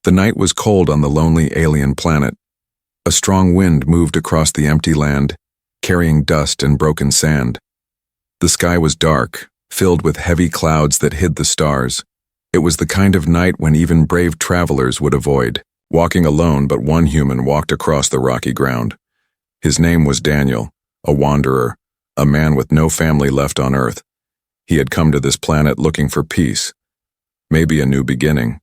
The night was cold on the lonely alien planet. A strong wind moved across the empty land, carrying dust and broken sand. The sky was dark, filled with heavy clouds that hid the stars. It was the kind of night when even brave travelers would avoid. Walking alone, but one human walked across the rocky ground. His name was Daniel, a wanderer, a man with no family left on Earth. He had come to this planet looking for peace, maybe a new beginning.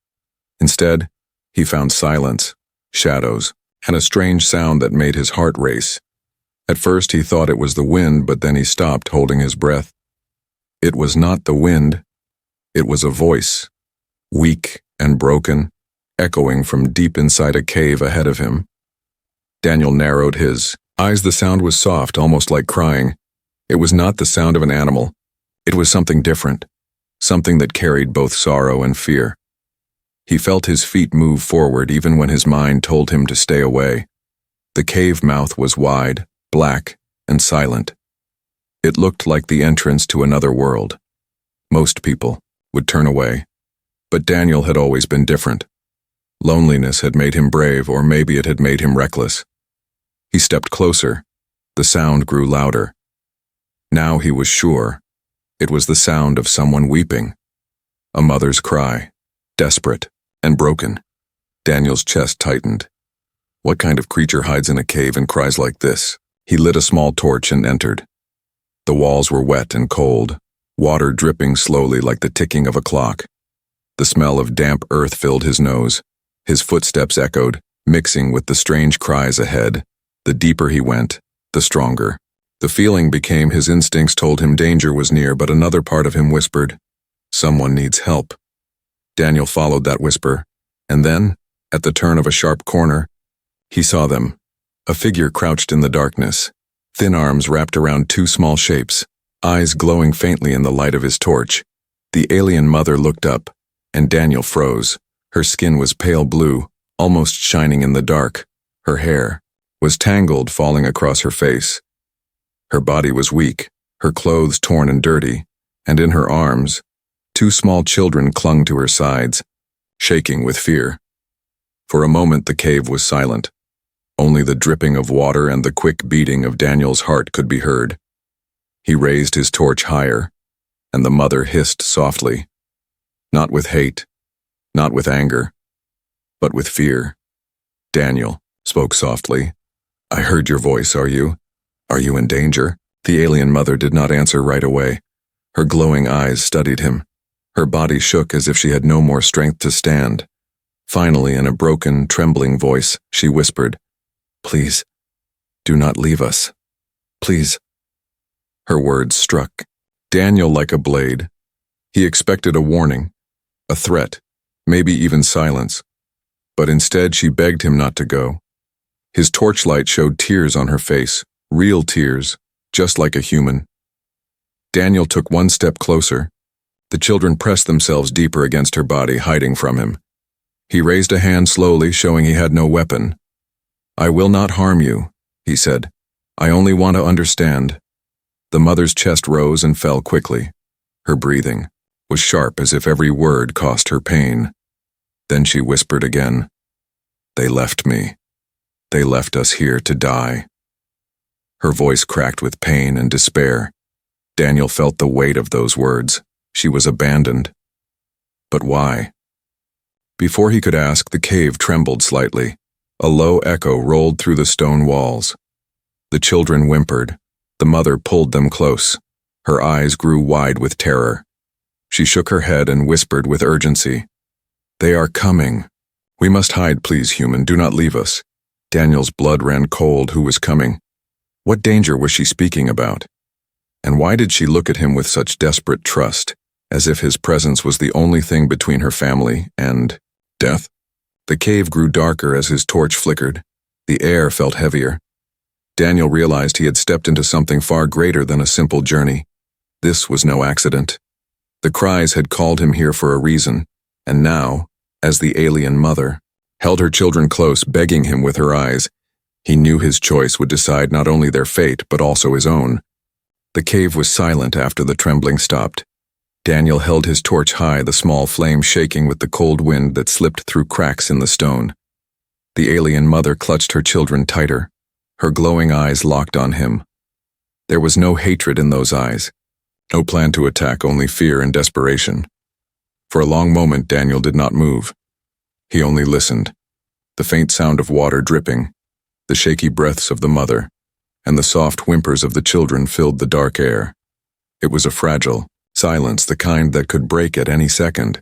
Instead, he found silence, shadows, and a strange sound that made his heart race. At first he thought it was the wind, but then he stopped, holding his breath. It was not the wind. It was a voice, weak and broken, echoing from deep inside a cave ahead of him. Daniel narrowed his eyes. The sound was soft, almost like crying. It was not the sound of an animal. It was something different, something that carried both sorrow and fear. He felt his feet move forward even when his mind told him to stay away. The cave mouth was wide, black, and silent. It looked like the entrance to another world. Most people would turn away, but Daniel had always been different. Loneliness had made him brave, or maybe it had made him reckless. He stepped closer. The sound grew louder. Now he was sure. It was the sound of someone weeping. A mother's cry, desperate and broken. Daniel's chest tightened. What kind of creature hides in a cave and cries like this? He lit a small torch and entered. The walls were wet and cold, water dripping slowly like the ticking of a clock. The smell of damp earth filled his nose. His footsteps echoed, mixing with the strange cries ahead. The deeper he went, the stronger. The feeling became his instincts told him danger was near, but another part of him whispered, "Someone needs help." Daniel followed that whisper, and then, at the turn of a sharp corner, he saw them. A figure crouched in the darkness, thin arms wrapped around two small shapes, eyes glowing faintly in the light of his torch. The alien mother looked up, and Daniel froze. Her skin was pale blue, almost shining in the dark. Her hair was tangled, falling across her face. Her body was weak, her clothes torn and dirty, and in her arms, two small children clung to her sides, shaking with fear. For a moment the cave was silent. Only the dripping of water and the quick beating of Daniel's heart could be heard. He raised his torch higher, and the mother hissed softly. Not with hate, not with anger, but with fear. Daniel spoke softly. "I heard your voice, are you in danger?" The alien mother did not answer right away. Her glowing eyes studied him. Her body shook as if she had no more strength to stand. Finally, in a broken, trembling voice, she whispered, "Please, do not leave us. Please." Her words struck Daniel like a blade. He expected a warning, a threat, maybe even silence. But instead she begged him not to go. His torchlight showed tears on her face, real tears, just like a human. Daniel took one step closer. The children pressed themselves deeper against her body, hiding from him. He raised a hand slowly, showing he had no weapon. "I will not harm you," he said. "I only want to understand." The mother's chest rose and fell quickly. Her breathing was sharp, as if every word cost her pain. Then she whispered again, "They left me. They left us here to die." Her voice cracked with pain and despair. Daniel felt the weight of those words. She was abandoned. But why? Before he could ask, the cave trembled slightly. A low echo rolled through the stone walls. The children whimpered. The mother pulled them close. Her eyes grew wide with terror. She shook her head and whispered with urgency, "They are coming. We must hide, please, human. Do not leave us." Daniel's blood ran cold. Who was coming? What danger was she speaking about? And why did she look at him with such desperate trust, as if his presence was the only thing between her family and death? The cave grew darker as his torch flickered. The air felt heavier. Daniel realized he had stepped into something far greater than a simple journey. This was no accident. The cries had called him here for a reason, and now, as the alien mother held her children close, begging him with her eyes, he knew his choice would decide not only their fate but also his own. The cave was silent after the trembling stopped. Daniel held his torch high, the small flame shaking with the cold wind that slipped through cracks in the stone. The alien mother clutched her children tighter, her glowing eyes locked on him. There was no hatred in those eyes, no plan to attack, only fear and desperation. For a long moment, Daniel did not move. He only listened. The faint sound of water dripping, the shaky breaths of the mother, and the soft whimpers of the children filled the dark air. It was a fragile silence, the kind that could break at any second.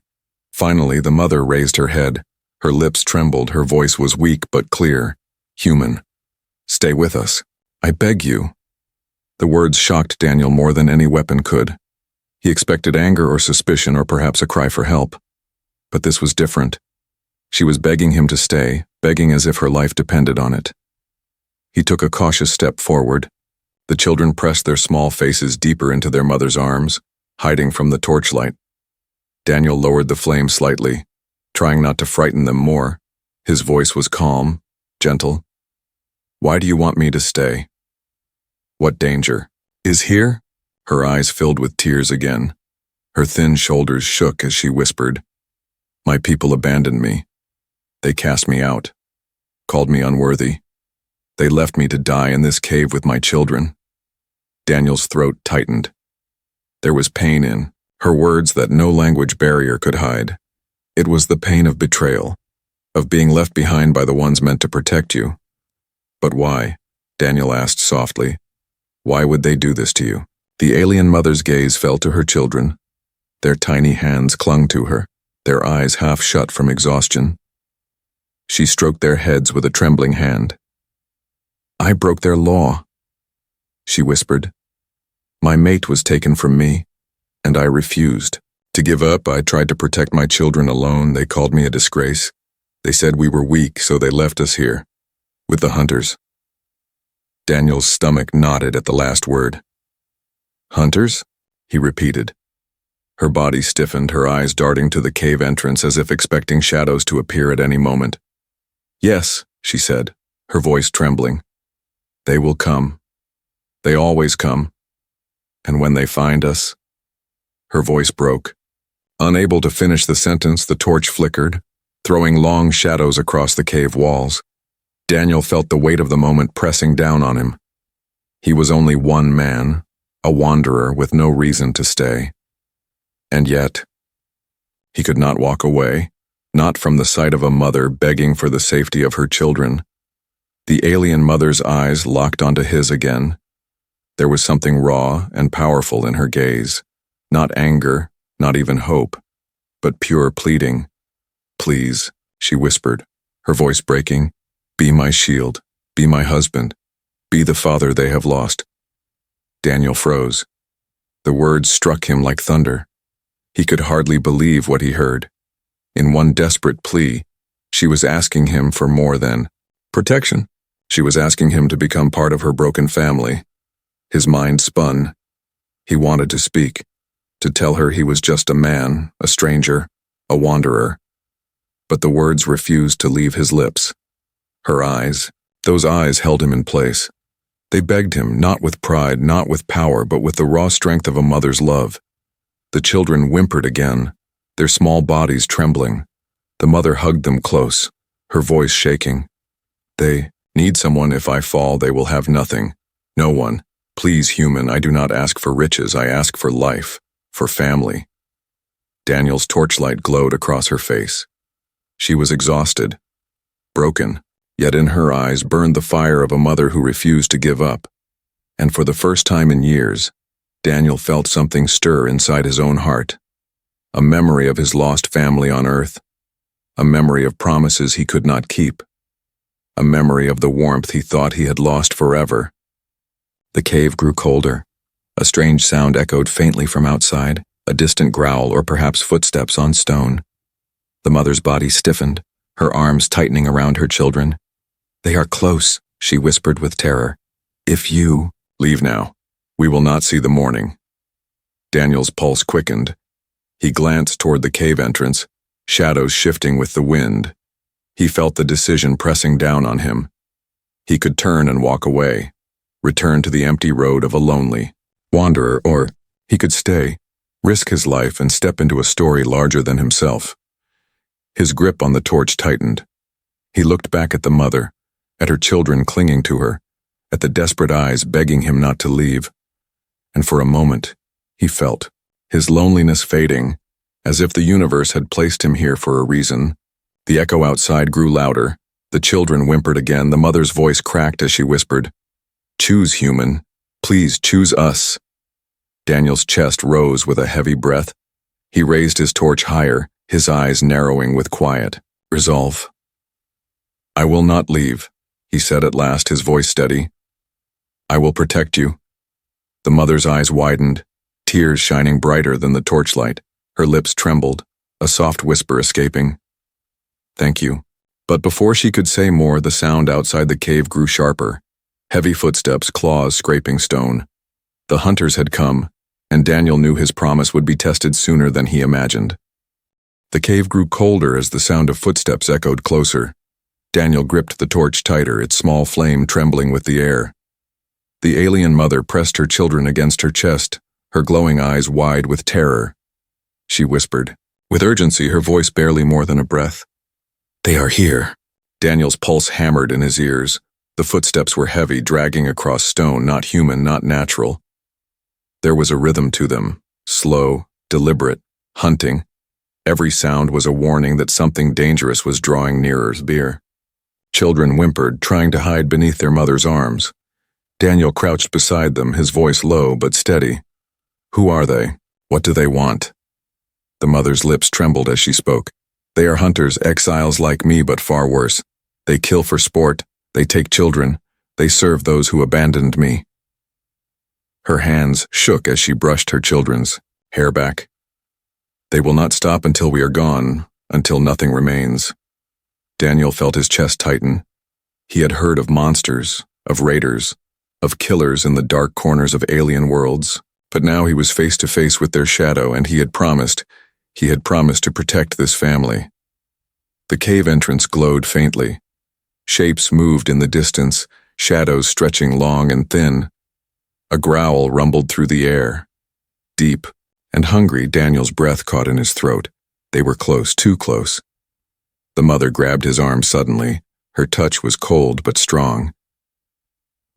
Finally, the mother raised her head. Her lips trembled, her voice was weak but clear, human. "Stay with us. I beg you." The words shocked Daniel more than any weapon could. He expected anger or suspicion or perhaps a cry for help. But this was different. She was begging him to stay, begging as if her life depended on it. He took a cautious step forward. The children pressed their small faces deeper into their mother's arms, hiding from the torchlight. Daniel lowered the flame slightly, trying not to frighten them more. His voice was calm, gentle. "Why do you want me to stay? What danger is here?" Her eyes filled with tears again. Her thin shoulders shook as she whispered, "My people abandoned me. They cast me out, called me unworthy. They left me to die in this cave with my children." Daniel's throat tightened. There was pain in her words that no language barrier could hide. It was the pain of betrayal, of being left behind by the ones meant to protect you. "But why?" Daniel asked softly. "Why would they do this to you?" The alien mother's gaze fell to her children. Their tiny hands clung to her, their eyes half shut from exhaustion. She stroked their heads with a trembling hand. "I broke their law," she whispered. "My mate was taken from me, and I refused to give up. I tried to protect my children alone. They called me a disgrace. They said we were weak, so they left us here, with the hunters." Daniel's stomach knotted at the last word. "Hunters?" he repeated. Her body stiffened, her eyes darting to the cave entrance as if expecting shadows to appear at any moment. "Yes," she said, her voice trembling. "They will come. They always come. And when they find us..." Her voice broke. Unable to finish the sentence, the torch flickered, throwing long shadows across the cave walls. Daniel felt the weight of the moment pressing down on him. He was only one man, a wanderer with no reason to stay. And yet, he could not walk away, not from the sight of a mother begging for the safety of her children. The alien mother's eyes locked onto his again. There was something raw and powerful in her gaze. Not anger, not even hope, but pure pleading. "Please," she whispered, her voice breaking, "be my shield, be my husband, be the father they have lost." Daniel froze. The words struck him like thunder. He could hardly believe what he heard. In one desperate plea, she was asking him for more than protection. She was asking him to become part of her broken family. His mind spun. He wanted to speak, to tell her he was just a man, a stranger, a wanderer. But the words refused to leave his lips. Her eyes, those eyes held him in place. They begged him, not with pride, not with power, but with the raw strength of a mother's love. The children whimpered again, their small bodies trembling. The mother hugged them close, her voice shaking. "They need someone. If I fall, they will have nothing. No one. Please, human, I do not ask for riches, I ask for life, for family." Daniel's torchlight glowed across her face. She was exhausted, broken, yet in her eyes burned the fire of a mother who refused to give up. And for the first time in years, Daniel felt something stir inside his own heart. A memory of his lost family on Earth. A memory of promises he could not keep. A memory of the warmth he thought he had lost forever. The cave grew colder. A strange sound echoed faintly from outside, a distant growl or perhaps footsteps on stone. The mother's body stiffened, her arms tightening around her children. "They are close," she whispered with terror. "If you..." "Leave now. We will not see the morning." Daniel's pulse quickened. He glanced toward the cave entrance, shadows shifting with the wind. He felt the decision pressing down on him. He could turn and walk away, return to the empty road of a lonely wanderer, or he could stay, risk his life and step into a story larger than himself. His grip on the torch tightened. He looked back at the mother, at her children clinging to her, at the desperate eyes begging him not to leave. And for a moment, he felt his loneliness fading, as if the universe had placed him here for a reason. The echo outside grew louder. The children whimpered again. The mother's voice cracked as she whispered, "Choose, human. Please choose us." Daniel's chest rose with a heavy breath. He raised his torch higher, his eyes narrowing with quiet resolve. "I will not leave," he said at last, his voice steady. "I will protect you." The mother's eyes widened, tears shining brighter than the torchlight. Her lips trembled, a soft whisper escaping. "Thank you." But before she could say more, the sound outside the cave grew sharper. Heavy footsteps, claws scraping stone. The hunters had come, and Daniel knew his promise would be tested sooner than he imagined. The cave grew colder as the sound of footsteps echoed closer. Daniel gripped the torch tighter, its small flame trembling with the air. The alien mother pressed her children against her chest, her glowing eyes wide with terror. She whispered, with urgency, her voice barely more than a breath. "They are here." Daniel's pulse hammered in his ears. The footsteps were heavy, dragging across stone, not human, not natural. There was a rhythm to them, slow, deliberate, hunting. Every sound was a warning that something dangerous was drawing nearer. Children whimpered, trying to hide beneath their mother's arms. Daniel crouched beside them, his voice low but steady. "Who are they? What do they want?" The mother's lips trembled as she spoke. "They are hunters, exiles like me, but far worse. They kill for sport, they take children, they serve those who abandoned me." Her hands shook as she brushed her children's hair back. "They will not stop until we are gone, until nothing remains." Daniel felt his chest tighten. He had heard of monsters, of raiders, of killers in the dark corners of alien worlds, but now he was face to face with their shadow, and he had promised to protect this family. The cave entrance glowed faintly. Shapes moved in the distance, shadows stretching long and thin. A growl rumbled through the air. Deep and hungry, Daniel's breath caught in his throat. They were close, too close. The mother grabbed his arm suddenly. Her touch was cold but strong.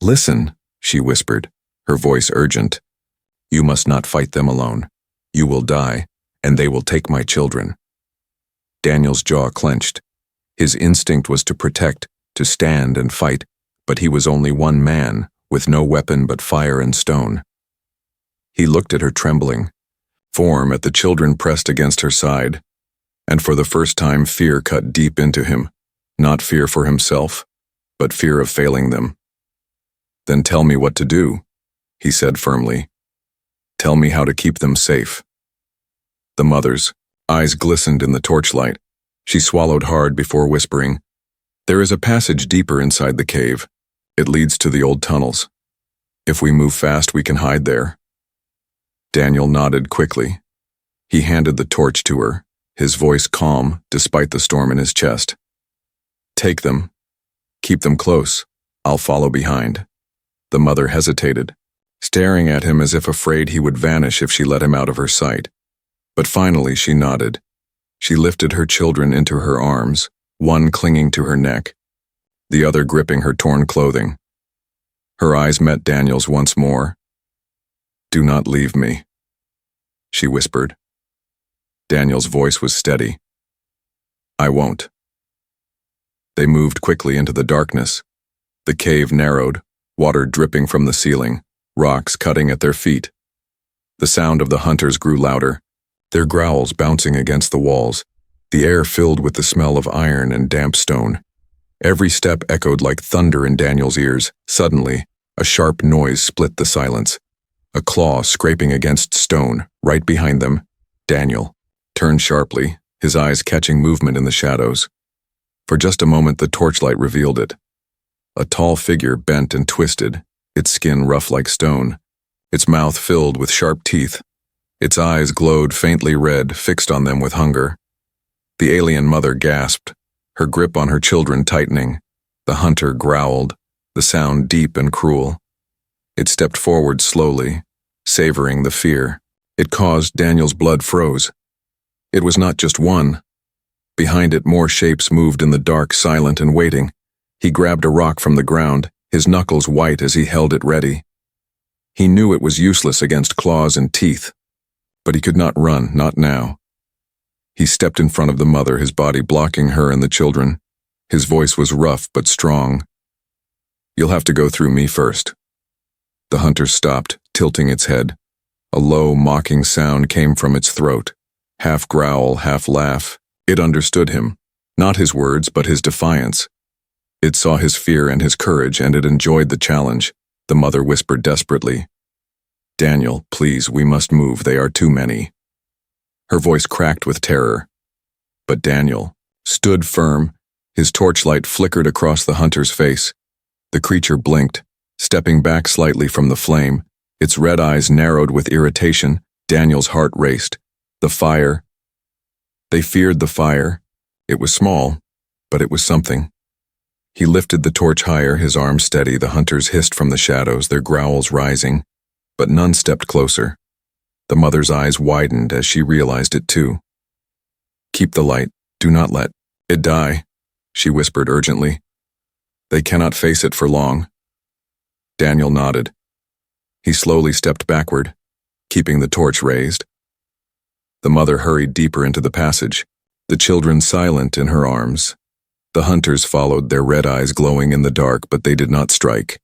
"Listen," she whispered, her voice urgent. "You must not fight them alone. You will die, and they will take my children." Daniel's jaw clenched. His instinct was to protect, to stand and fight, but he was only one man, with no weapon but fire and stone. He looked at her trembling form, at the children pressed against her side, and for the first time fear cut deep into him, not fear for himself, but fear of failing them. "Then tell me what to do," he said firmly. "Tell me how to keep them safe." The mother's eyes glistened in the torchlight. She swallowed hard before whispering, "There is a passage deeper inside the cave. It leads to the old tunnels. If we move fast, we can hide there." Daniel nodded quickly. He handed the torch to her, his voice calm despite the storm in his chest. "Take them. Keep them close. I'll follow behind." The mother hesitated, staring at him as if afraid he would vanish if she let him out of her sight. But finally she nodded. She lifted her children into her arms, one clinging to her neck, the other gripping her torn clothing. Her eyes met Daniel's once more. "Do not leave me," she whispered. Daniel's voice was steady. "I won't." They moved quickly into the darkness. The cave narrowed, water dripping from the ceiling, rocks cutting at their feet. The sound of the hunters grew louder, their growls bouncing against the walls, the air filled with the smell of iron and damp stone. Every step echoed like thunder in Daniel's ears. Suddenly, a sharp noise split the silence. A claw scraping against stone, right behind them. Daniel turned sharply, his eyes catching movement in the shadows. For just a moment the torchlight revealed it. A tall figure bent and twisted, its skin rough like stone, its mouth filled with sharp teeth. Its eyes glowed faintly red, fixed on them with hunger. The alien mother gasped, her grip on her children tightening. The hunter growled, the sound deep and cruel. It stepped forward slowly, savoring the fear. It caused Daniel's blood froze. It was not just one. Behind it, more shapes moved in the dark, silent and waiting. He grabbed a rock from the ground, his knuckles white as he held it ready. He knew it was useless against claws and teeth, but he could not run, not now. He stepped in front of the mother, his body blocking her and the children. His voice was rough but strong. "You'll have to go through me first." The hunter stopped, tilting its head. A low, mocking sound came from its throat. Half growl, half laugh. It understood him. Not his words, but his defiance. It saw his fear and his courage, and it enjoyed the challenge. The mother whispered desperately, "Daniel, please, we must move. They are too many." Her voice cracked with terror. But Daniel stood firm. His torchlight flickered across the hunter's face. The creature blinked, stepping back slightly from the flame. Its red eyes narrowed with irritation. Daniel's heart raced. The fire. They feared the fire. It was small, but it was something. He lifted the torch higher, his arms steady. The hunters hissed from the shadows, their growls rising, but none stepped closer. The mother's eyes widened as she realized it too. "Keep the light. Do not let it die," she whispered urgently. "They cannot face it for long." Daniel nodded. He slowly stepped backward, keeping the torch raised. The mother hurried deeper into the passage, the children silent in her arms. The hunters followed, their red eyes glowing in the dark, but they did not strike.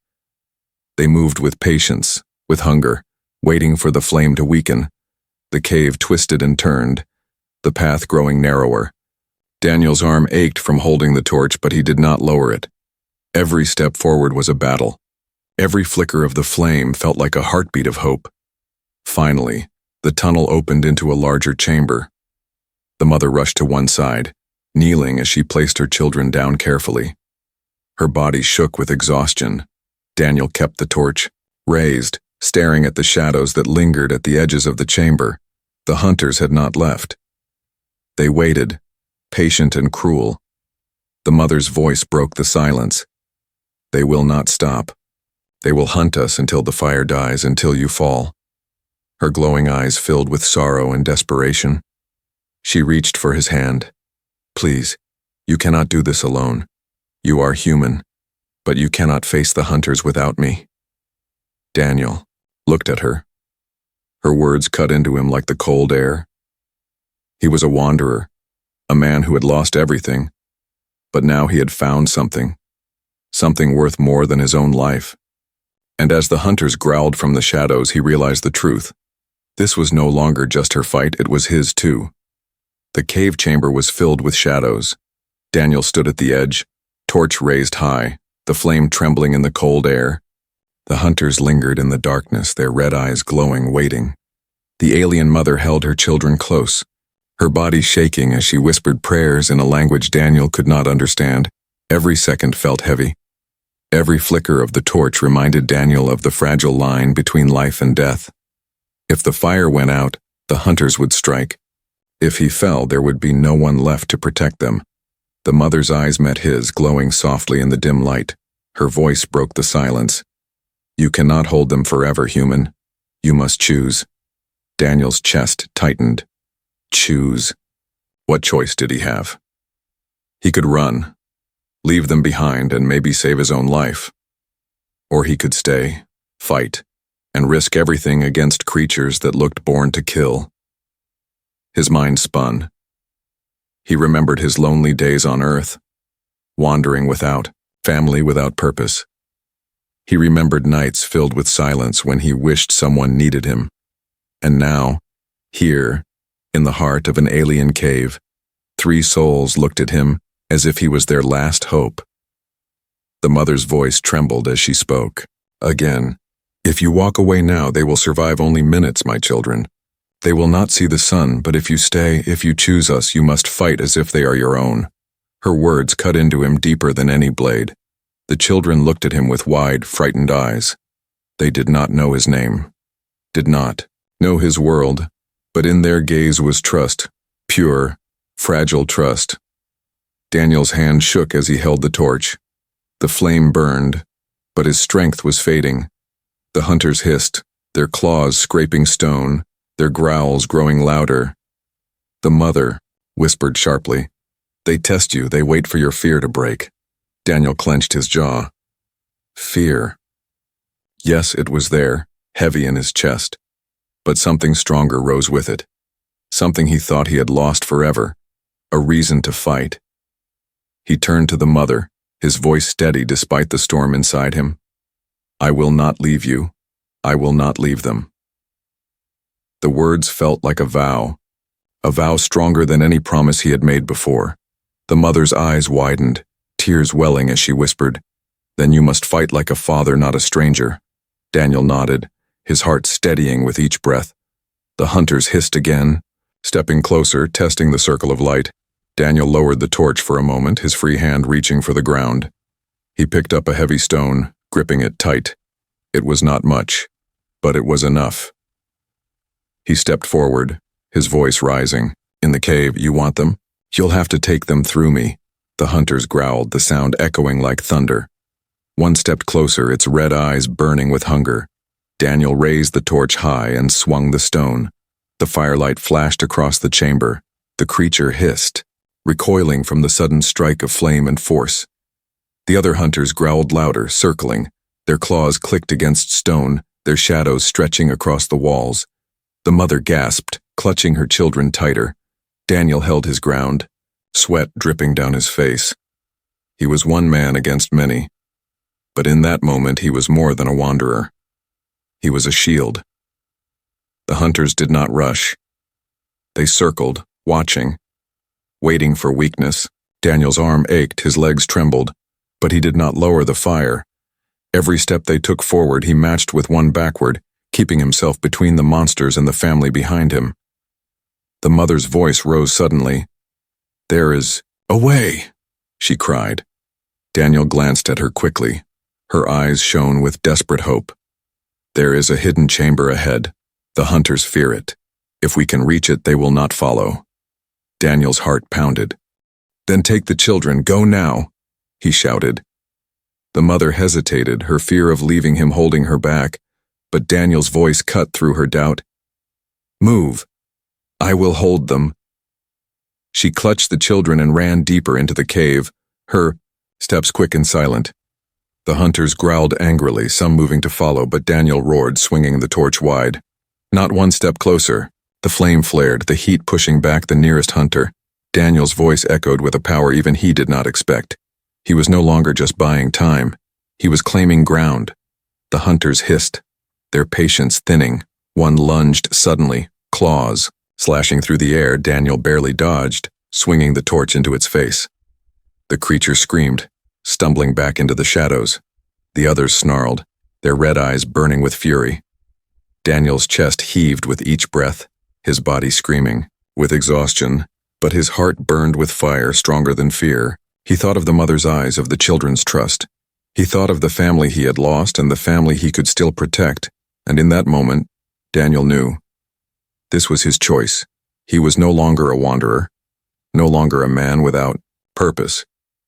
They moved with patience, with hunger, waiting for the flame to weaken. The cave twisted and turned, the path growing narrower. Daniel's arm ached from holding the torch, but he did not lower it. Every step forward was a battle. Every flicker of the flame felt like a heartbeat of hope. Finally, the tunnel opened into a larger chamber. The mother rushed to one side, kneeling as she placed her children down carefully. Her body shook with exhaustion. Daniel kept the torch raised, staring at the shadows that lingered at the edges of the chamber. The hunters had not left. They waited, patient and cruel. The mother's voice broke the silence. "They will not stop. They will hunt us until the fire dies, until you fall." Her glowing eyes filled with sorrow and desperation. She reached for his hand. "Please, you cannot do this alone. You are human, but you cannot face the hunters without me." Daniel looked at her. Her words cut into him like the cold air. He was a wanderer, a man who had lost everything, but now he had found something worth more than his own life. And as the hunters growled from the shadows, he realized the truth. This was no longer just her fight, it was his too. The cave chamber was filled with shadows. Daniel stood at the edge, torch raised high, the flame trembling in the cold air. The hunters lingered in the darkness, their red eyes glowing, waiting. The alien mother held her children close, her body shaking as she whispered prayers in a language Daniel could not understand. Every second felt heavy. Every flicker of the torch reminded Daniel of the fragile line between life and death. If the fire went out, the hunters would strike. If he fell, there would be no one left to protect them. The mother's eyes met his, glowing softly in the dim light. Her voice broke the silence. "You cannot hold them forever, human. You must choose." Daniel's chest tightened. Choose. What choice did he have? He could run, leave them behind, and maybe save his own life. Or he could stay, fight, and risk everything against creatures that looked born to kill. His mind spun. He remembered his lonely days on Earth, wandering without family, without purpose. He remembered nights filled with silence when he wished someone needed him. And now, here, in the heart of an alien cave, 3 souls looked at him as if he was their last hope. The mother's voice trembled as she spoke. Again, "If you walk away now, they will survive only minutes, my children. They will not see the sun, but if you stay, if you choose us, you must fight as if they are your own." Her words cut into him deeper than any blade. The children looked at him with wide, frightened eyes. They did not know his name, did not know his world, but in their gaze was trust, pure, fragile trust. Daniel's hand shook as he held the torch. The flame burned, but his strength was fading. The hunters hissed, their claws scraping stone, their growls growing louder. The mother whispered sharply, "They test you, they wait for your fear to break." Daniel clenched his jaw. Fear. Yes, it was there, heavy in his chest. But something stronger rose with it. Something he thought he had lost forever. A reason to fight. He turned to the mother, his voice steady despite the storm inside him. "I will not leave you. I will not leave them." The words felt like a vow stronger than any promise he had made before. The mother's eyes widened, tears welling as she whispered, "Then you must fight like a father, not a stranger." Daniel nodded, his heart steadying with each breath. The hunters hissed again, stepping closer, testing the circle of light. Daniel lowered the torch for a moment, his free hand reaching for the ground. He picked up a heavy stone, gripping it tight. It was not much, but it was enough. He stepped forward, his voice rising. "In the cave, you want them? You'll have to take them through me." The hunters growled, the sound echoing like thunder. One stepped closer, its red eyes burning with hunger. Daniel raised the torch high and swung the stone. The firelight flashed across the chamber. The creature hissed, recoiling from the sudden strike of flame and force. The other hunters growled louder, circling. Their claws clicked against stone, their shadows stretching across the walls. The mother gasped, clutching her children tighter. Daniel held his ground, sweat dripping down his face. He was one man against many. But in that moment he was more than a wanderer. He was a shield. The hunters did not rush. They circled, watching, waiting for weakness. Daniel's arm ached, his legs trembled, but he did not lower the fire. Every step they took forward he matched with one backward, keeping himself between the monsters and the family behind him. The mother's voice rose suddenly. "There is a way," she cried. Daniel glanced at her quickly. Her eyes shone with desperate hope. "There is a hidden chamber ahead. The hunters fear it. If we can reach it, they will not follow." Daniel's heart pounded. "Then take the children, go now," he shouted. The mother hesitated, her fear of leaving him holding her back, but Daniel's voice cut through her doubt. "Move. I will hold them." She clutched the children and ran deeper into the cave, her steps quick and silent. The hunters growled angrily, some moving to follow, but Daniel roared, swinging the torch wide. Not one step closer. The flame flared, the heat pushing back the nearest hunter. Daniel's voice echoed with a power even he did not expect. He was no longer just buying time. He was claiming ground. The hunters hissed, their patience thinning. One lunged suddenly, claws slashing through the air. Daniel barely dodged, swinging the torch into its face. The creature screamed, stumbling back into the shadows. The others snarled, their red eyes burning with fury. Daniel's chest heaved with each breath, his body screaming, with exhaustion, but his heart burned with fire stronger than fear. He thought of the mother's eyes, of the children's trust. He thought of the family he had lost and the family he could still protect, and in that moment, Daniel knew. This was his choice. He was no longer a wanderer, no longer a man without purpose.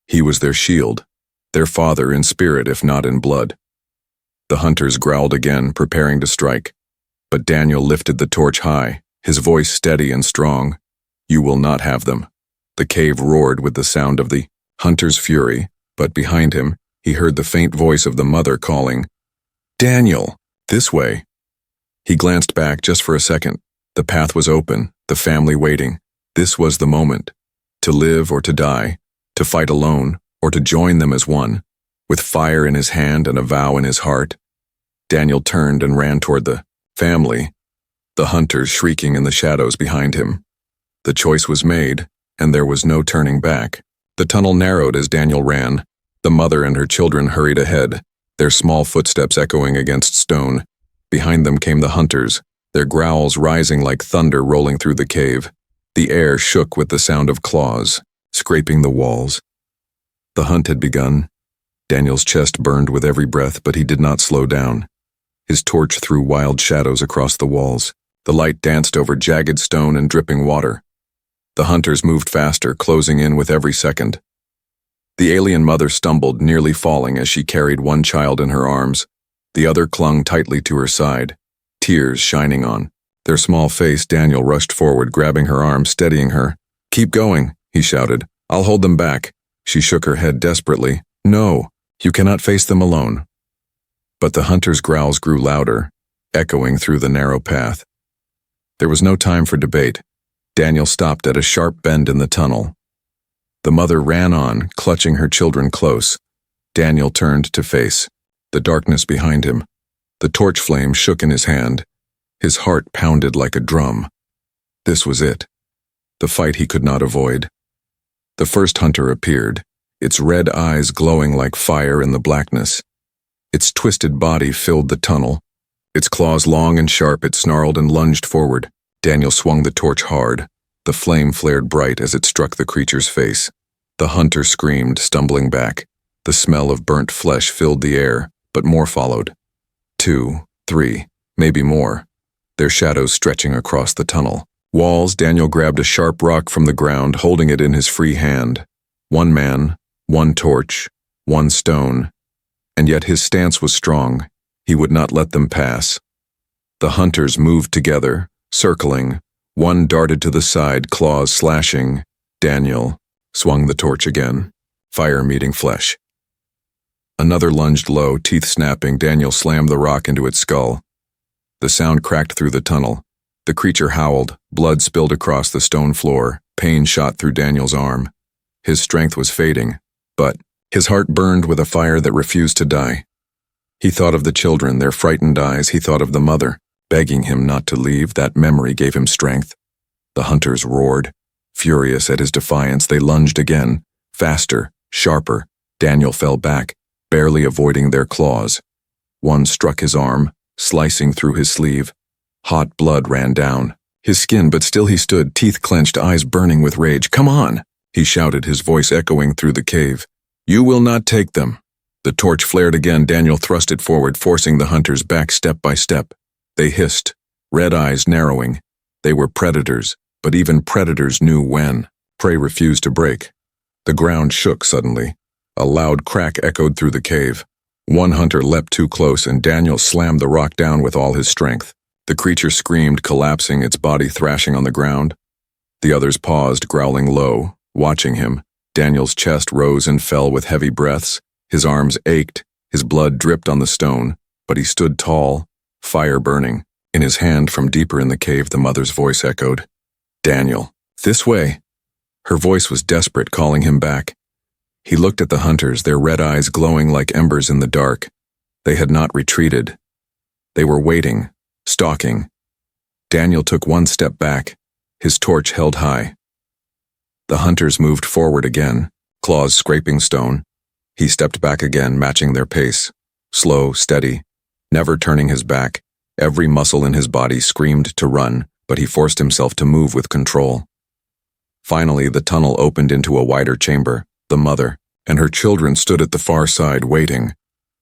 He was their shield, their father in spirit if not in blood. The hunters growled again, preparing to strike, but Daniel lifted the torch high, his voice steady and strong. "You will not have them." The cave roared with the sound of the hunter's fury, but behind him, he heard the faint voice of the mother calling, "Daniel, this way." He glanced back just for a second. The path was open, the family waiting. This was the moment. To live or to die, to fight alone or to join them as one. With fire in his hand and a vow in his heart, Daniel turned and ran toward the family, the hunters shrieking in the shadows behind him. The choice was made, and there was no turning back. The tunnel narrowed as Daniel ran. The mother and her children hurried ahead, their small footsteps echoing against stone. Behind them came the hunters, their growls rising like thunder rolling through the cave. The air shook with the sound of claws, scraping the walls. The hunt had begun. Daniel's chest burned with every breath, but he did not slow down. His torch threw wild shadows across the walls. The light danced over jagged stone and dripping water. The hunters moved faster, closing in with every second. The alien mother stumbled, nearly falling as she carried one child in her arms. The other clung tightly to her side, tears shining on Their small face, Daniel rushed forward, grabbing her arm, steadying her. "Keep going," he shouted. "I'll hold them back." She shook her head desperately. "No, you cannot face them alone." But the hunter's growls grew louder, echoing through the narrow path. There was no time for debate. Daniel stopped at a sharp bend in the tunnel. The mother ran on, clutching her children close. Daniel turned to face the darkness behind him. The torch flame shook in his hand. His heart pounded like a drum. This was it. The fight he could not avoid. The first hunter appeared, its red eyes glowing like fire in the blackness. Its twisted body filled the tunnel. Its claws long and sharp, it snarled and lunged forward. Daniel swung the torch hard. The flame flared bright as it struck the creature's face. The hunter screamed, stumbling back. The smell of burnt flesh filled the air, but more followed. 2, 3, maybe more. Their shadows stretching across the tunnel. Walls, Daniel grabbed a sharp rock from the ground, holding it in his free hand. One man, one torch, one stone. And yet his stance was strong. He would not let them pass. The hunters moved together, circling. One darted to the side, claws slashing. Daniel swung the torch again, fire meeting flesh. Another lunged low, teeth snapping. Daniel slammed the rock into its skull. The sound cracked through the tunnel. The creature howled, blood spilled across the stone floor, pain shot through Daniel's arm. His strength was fading, but his heart burned with a fire that refused to die. He thought of the children, their frightened eyes. He thought of the mother, begging him not to leave. That memory gave him strength. The hunters roared. Furious at his defiance, they lunged again, faster, sharper. Daniel fell back, barely avoiding their claws. One struck his arm, slicing through his sleeve. Hot blood ran down his skin, but still he stood, teeth clenched, eyes burning with rage. "Come on," he shouted, his voice echoing through the cave. "You will not take them." The torch flared again. Daniel thrust it forward, forcing the hunters back step by step. They hissed, red eyes narrowing. They were predators, but even predators knew when. Prey refused to break. The ground shook suddenly. A loud crack echoed through the cave. One hunter leapt too close, and Daniel slammed the rock down with all his strength. The creature screamed, collapsing, its body thrashing on the ground. The others paused, growling low, watching him. Daniel's chest rose and fell with heavy breaths. His arms ached, his blood dripped on the stone, but he stood tall, fire burning. In his hand from deeper in the cave, the mother's voice echoed. "Daniel, this way." Her voice was desperate, calling him back. He looked at the hunters, their red eyes glowing like embers in the dark. They had not retreated. They were waiting, stalking. Daniel took one step back, his torch held high. The hunters moved forward again, claws scraping stone. He stepped back again, matching their pace. Slow, steady, never turning his back. Every muscle in his body screamed to run, but he forced himself to move with control. Finally, the tunnel opened into a wider chamber. The mother and her children stood at the far side, waiting.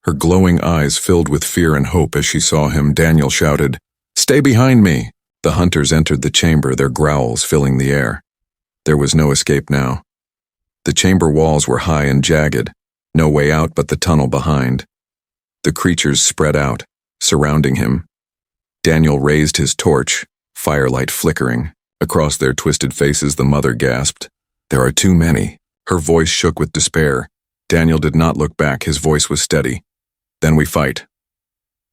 Her glowing eyes filled with fear and hope as she saw him. Daniel shouted, "Stay behind me!" The hunters entered the chamber, their growls filling the air. There was no escape now. The chamber walls were high and jagged, no way out but the tunnel behind. The creatures spread out, surrounding him. Daniel raised his torch, firelight flickering. Across their twisted faces, the mother gasped, "There are too many." Her voice shook with despair. Daniel did not look back, his voice was steady. "Then we fight."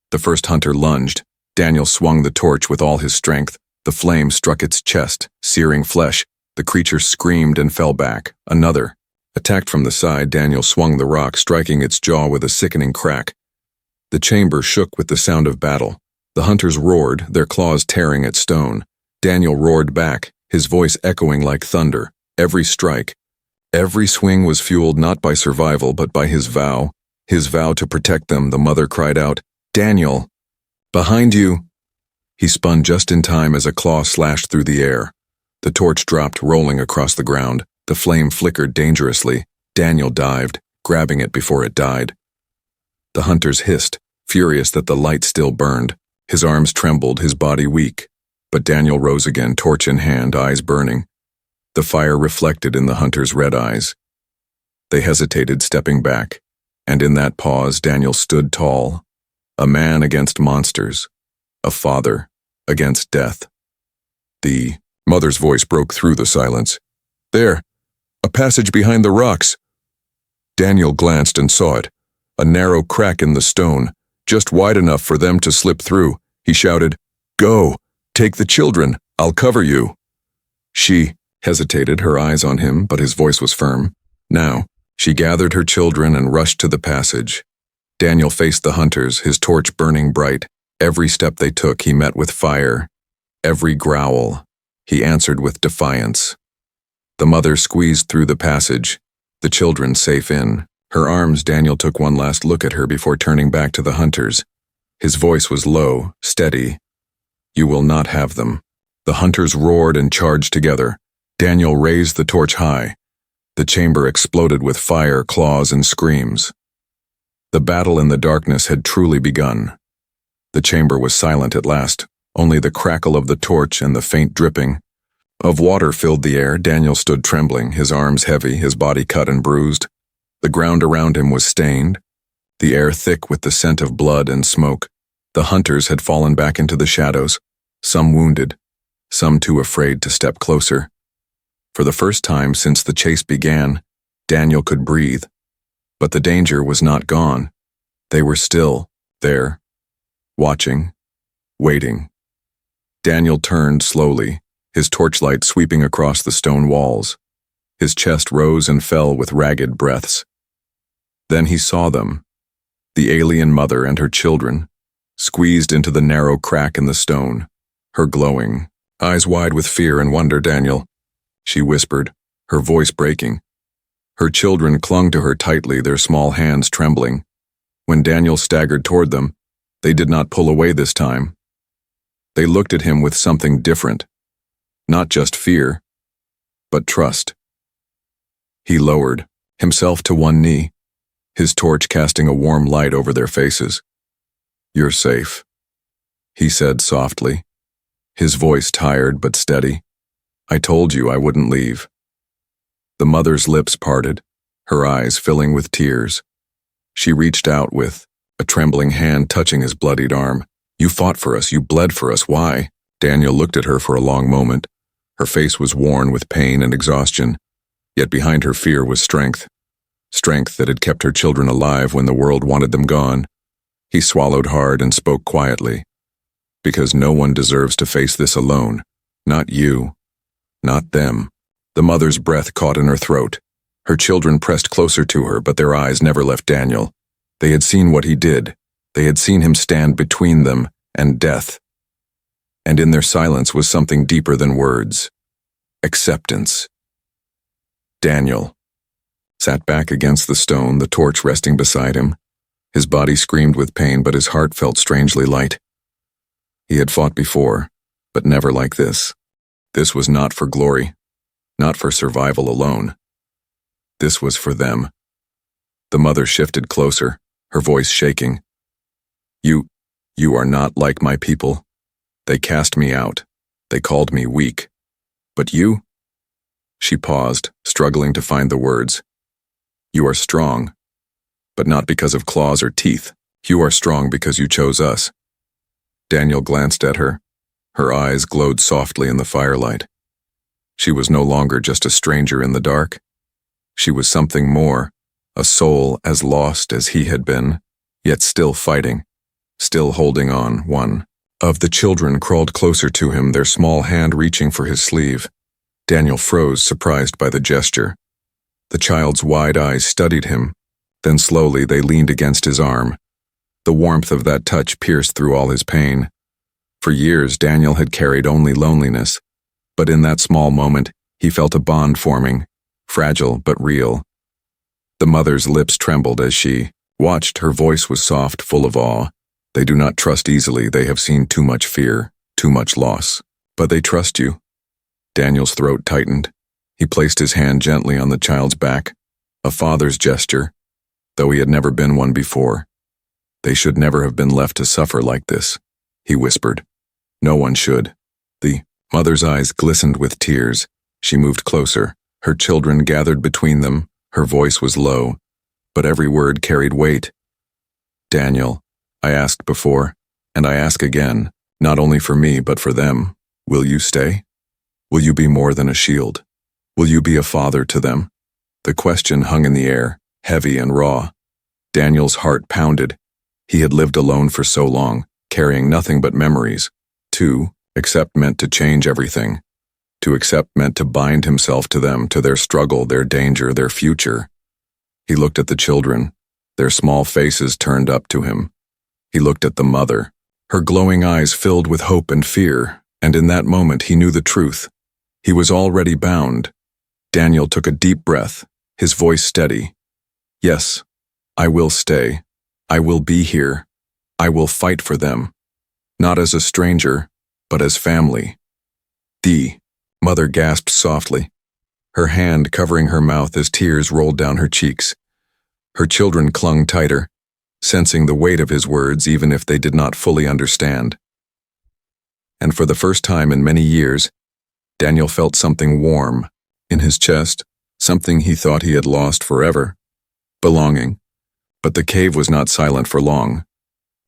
The first hunter lunged. Daniel swung the torch with all his strength. The flame struck its chest, searing flesh. The creature screamed and fell back. Another. Attacked from the side, Daniel swung the rock, striking its jaw with a sickening crack. The chamber shook with the sound of battle. The hunters roared, their claws tearing at stone. Daniel roared back, his voice echoing like thunder. Every strike, every swing was fueled not by survival but by his vow to protect them. The mother cried out, "Daniel, behind you!" He spun just in time as a claw slashed through the air. The torch dropped, rolling across the ground. The flame flickered dangerously. Daniel dived, grabbing it before it died. The hunters hissed, furious that the light still burned. His arms trembled, his body weak. But Daniel rose again, torch in hand, eyes burning. The fire reflected in the hunters' red eyes. They hesitated, stepping back, and in that pause Daniel stood tall, a man against monsters, a father against death. The mother's voice broke through the silence. "There, a passage behind the rocks." Daniel glanced and saw it, a narrow crack in the stone, just wide enough for them to slip through. He shouted, "Go, take the children, I'll cover you." She hesitated, her eyes on him, but his voice was firm. Now, she gathered her children and rushed to the passage. Daniel faced the hunters, his torch burning bright. Every step they took, he met with fire. Every growl, he answered with defiance. The mother squeezed through the passage, the children safe in. Her arms, Daniel took one last look at her before turning back to the hunters. His voice was low, steady. "You will not have them." The hunters roared and charged together. Daniel raised the torch high. The chamber exploded with fire, claws, and screams. The battle in the darkness had truly begun. The chamber was silent at last. Only the crackle of the torch and the faint dripping of water filled the air. Daniel stood trembling, his arms heavy, his body cut and bruised. The ground around him was stained, the air thick with the scent of blood and smoke. The hunters had fallen back into the shadows, some wounded, some too afraid to step closer. For the first time since the chase began, Daniel could breathe. But the danger was not gone. They were still there, watching, waiting. Daniel turned slowly, his torchlight sweeping across the stone walls. His chest rose and fell with ragged breaths. Then he saw them, the alien mother and her children, squeezed into the narrow crack in the stone, her glowing, eyes wide with fear and wonder. "Daniel," she whispered, her voice breaking. Her children clung to her tightly, their small hands trembling. When Daniel staggered toward them, they did not pull away this time. They looked at him with something different, not just fear, but trust. He lowered himself to one knee, his torch casting a warm light over their faces. "You're safe," he said softly, his voice tired but steady. "I told you I wouldn't leave." The mother's lips parted, her eyes filling with tears. She reached out with a trembling hand touching his bloodied arm. "You fought for us, you bled for us, why?" Daniel looked at her for a long moment. Her face was worn with pain and exhaustion, yet behind her fear was strength. Strength that had kept her children alive when the world wanted them gone. He swallowed hard and spoke quietly. "Because no one deserves to face this alone. Not you. Not them." The mother's breath caught in her throat. Her children pressed closer to her, but their eyes never left Daniel. They had seen what he did. They had seen him stand between them and death. And in their silence was something deeper than words. Acceptance. Daniel sat back against the stone, the torch resting beside him. His body screamed with pain, but his heart felt strangely light. He had fought before, but never like this. This was not for glory, not for survival alone. This was for them. The mother shifted closer, her voice shaking. You are not like my people. They cast me out. They called me weak. But you?" She paused, struggling to find the words. "You are strong, but not because of claws or teeth. You are strong because you chose us." Daniel glanced at her. Her eyes glowed softly in the firelight. She was no longer just a stranger in the dark. She was something more, a soul as lost as he had been, yet still fighting, still holding on. One of the children crawled closer to him, their small hand reaching for his sleeve. Daniel froze, surprised by the gesture. The child's wide eyes studied him, then slowly they leaned against his arm. The warmth of that touch pierced through all his pain. For years, Daniel had carried only loneliness, but in that small moment, he felt a bond forming, fragile but real. The mother's lips trembled as she watched. Her voice was soft, full of awe. "They do not trust easily. They have seen too much fear, too much loss. But they trust you." Daniel's throat tightened. He placed his hand gently on the child's back, a father's gesture, though he had never been one before. "They should never have been left to suffer like this," he whispered. "No one should." The mother's eyes glistened with tears. She moved closer, her children gathered between them. Her voice was low, but every word carried weight. "Daniel, I asked before, and I ask again, Not only for me, but for them. Will you stay? Will you be more than a shield? Will you be a father to them? The question hung in the air, heavy and raw. Daniel's heart pounded. He had lived alone for so long, carrying nothing but memories. To accept meant to change everything. To accept meant to bind himself to them, to their struggle, their danger, their future. He looked at the children, their small faces turned up to him. He looked at the mother, her glowing eyes filled with hope and fear, and in that moment he knew the truth. He was already bound. Daniel took a deep breath, his voice steady. Yes, I will stay. I will be here. I will fight for them. Not as a stranger, but as family. The mother gasped softly, her hand covering her mouth as tears rolled down her cheeks. Her children clung tighter, sensing the weight of his words even if they did not fully understand. And for the first time in many years, Daniel felt something warm in his chest, something he thought he had lost forever. Belonging. But the cave was not silent for long.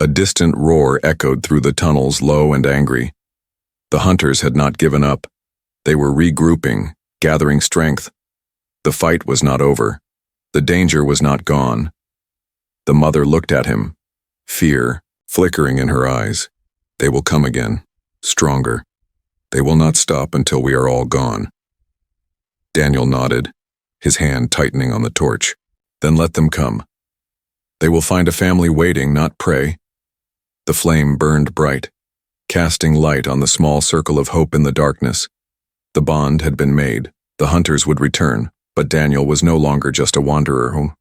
A distant roar echoed through the tunnels, low and angry. The hunters had not given up. They were regrouping, gathering strength. The fight was not over. The danger was not gone. The mother looked at him, fear flickering in her eyes. They will come again, stronger. They will not stop until we are all gone. Daniel nodded, his hand tightening on the torch. Then let them come. They will find a family waiting, not prey. The flame burned bright, casting light on the small circle of hope in the darkness. The bond had been made. The hunters would return, but Daniel was no longer just a wanderer who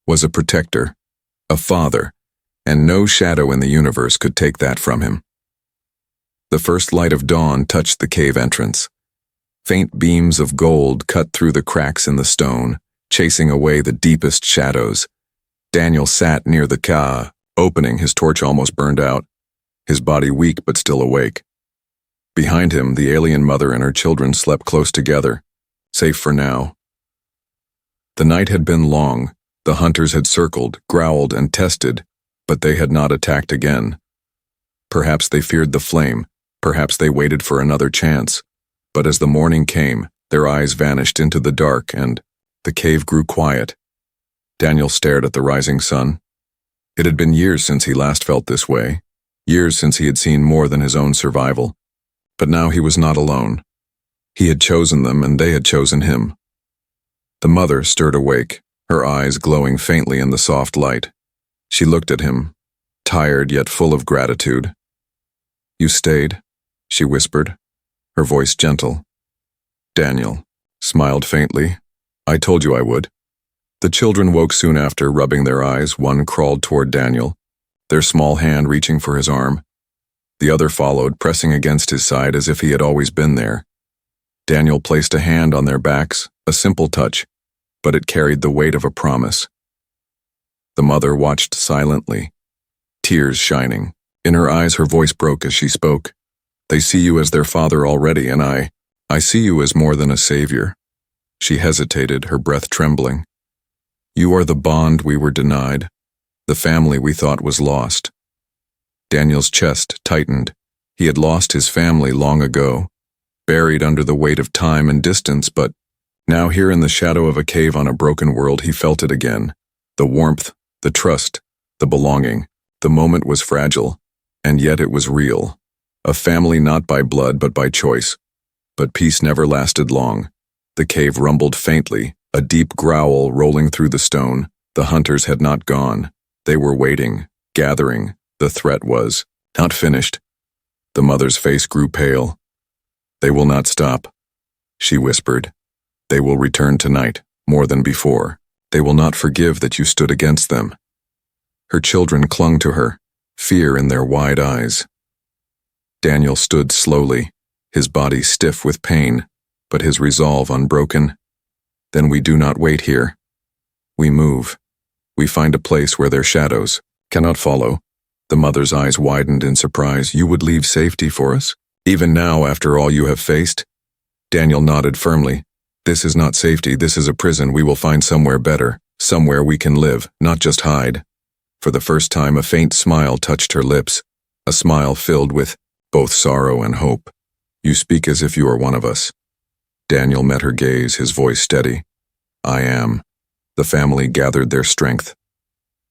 was a protector, a father, and no shadow in the universe could take that from him. The first light of dawn touched the cave entrance. Faint beams of gold cut through the cracks in the stone, chasing away the deepest shadows. Daniel sat near the ka, opening, his torch almost burned out, his body weak but still awake. Behind him, the alien mother and her children slept close together, safe for now. The night had been long. The hunters had circled, growled, and tested, but they had not attacked again. Perhaps they feared the flame, perhaps they waited for another chance. But as the morning came, their eyes vanished into the dark and the cave grew quiet. Daniel stared at the rising sun. It had been years since he last felt this way, years since he had seen more than his own survival. But now he was not alone. He had chosen them and they had chosen him. The mother stirred awake, her eyes glowing faintly in the soft light. She looked at him, tired yet full of gratitude. "You stayed," she whispered, her voice gentle. Daniel smiled faintly. "I told you I would." The children woke soon after, rubbing their eyes. One crawled toward Daniel, their small hand reaching for his arm. The other followed, pressing against his side as if he had always been there. Daniel placed a hand on their backs, a simple touch, but it carried the weight of a promise. The mother watched silently, tears shining. In her eyes, her voice broke as she spoke. "They see you as their father already, and I see you as more than a savior." She hesitated, her breath trembling. "You are the bond we were denied, the family we thought was lost." Daniel's chest tightened. He had lost his family long ago, buried under the weight of time and distance, but now here in the shadow of a cave on a broken world, he felt it again. The warmth, the trust, the belonging. The moment was fragile, and yet it was real. A family not by blood but by choice. But peace never lasted long. The cave rumbled faintly, a deep growl rolling through the stone. The hunters had not gone. They were waiting, gathering. The threat was not finished. The mother's face grew pale. "They will not stop," she whispered. "They will return tonight, more than before. They will not forgive that you stood against them." Her children clung to her, fear in their wide eyes. Daniel stood slowly, his body stiff with pain, but his resolve unbroken. "Then we do not wait here. We move. We find a place where their shadows cannot follow." The mother's eyes widened in surprise. "You would leave safety for us? Even now, after all you have faced?" Daniel nodded firmly. "This is not safety, this is a prison. We will find somewhere better, somewhere we can live, not just hide." For the first time, a faint smile touched her lips, a smile filled with both sorrow and hope. "You speak as if you are one of us." Daniel met her gaze, his voice steady. "I am." The family gathered their strength.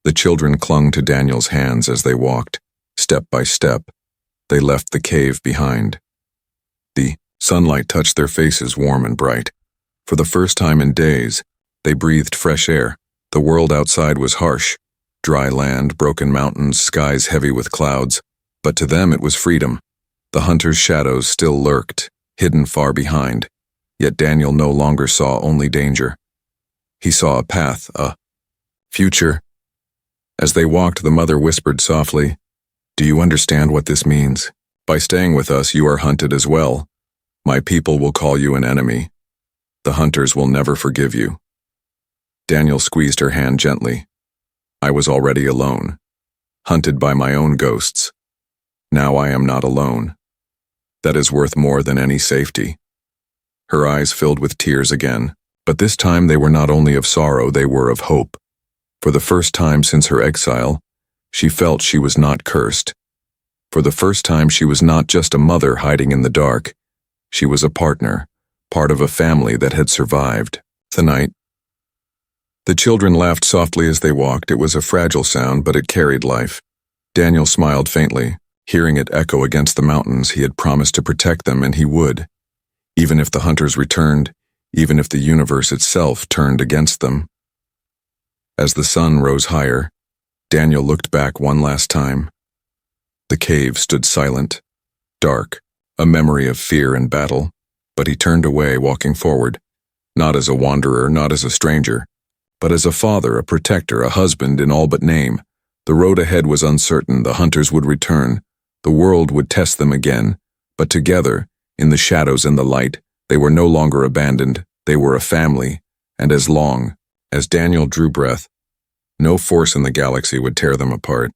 The children clung to Daniel's hands as they walked. Step by step, they left the cave behind. The sunlight touched their faces warm and bright. For the first time in days, they breathed fresh air. The world outside was harsh. Dry land, broken mountains, skies heavy with clouds. But to them it was freedom. The hunter's shadows still lurked, hidden far behind. Yet Daniel no longer saw only danger. He saw a path, a future. As they walked, the mother whispered softly, "Do you understand what this means? By staying with us, you are hunted as well. My people will call you an enemy. The hunters will never forgive you." Daniel squeezed her hand gently. "I was already alone, hunted by my own ghosts. Now I am not alone. That is worth more than any safety." Her eyes filled with tears again, but this time they were not only of sorrow, they were of hope. For the first time since her exile, she felt she was not cursed. For the first time she was not just a mother hiding in the dark. She was a partner, part of a family that had survived. The night. The children laughed softly as they walked. It was a fragile sound, but it carried life. Daniel smiled faintly. Hearing it echo against the mountains, he had promised to protect them, and he would. Even if the hunters returned, even if the universe itself turned against them. As the sun rose higher, Daniel looked back one last time. The cave stood silent, dark, a memory of fear and battle, but he turned away, walking forward, not as a wanderer, not as a stranger, but as a father, a protector, a husband in all but name. The road ahead was uncertain. The hunters would return. The world would test them again, but together, in the shadows and the light, they were no longer abandoned. They were a family, and as long as Daniel drew breath, no force in the galaxy would tear them apart.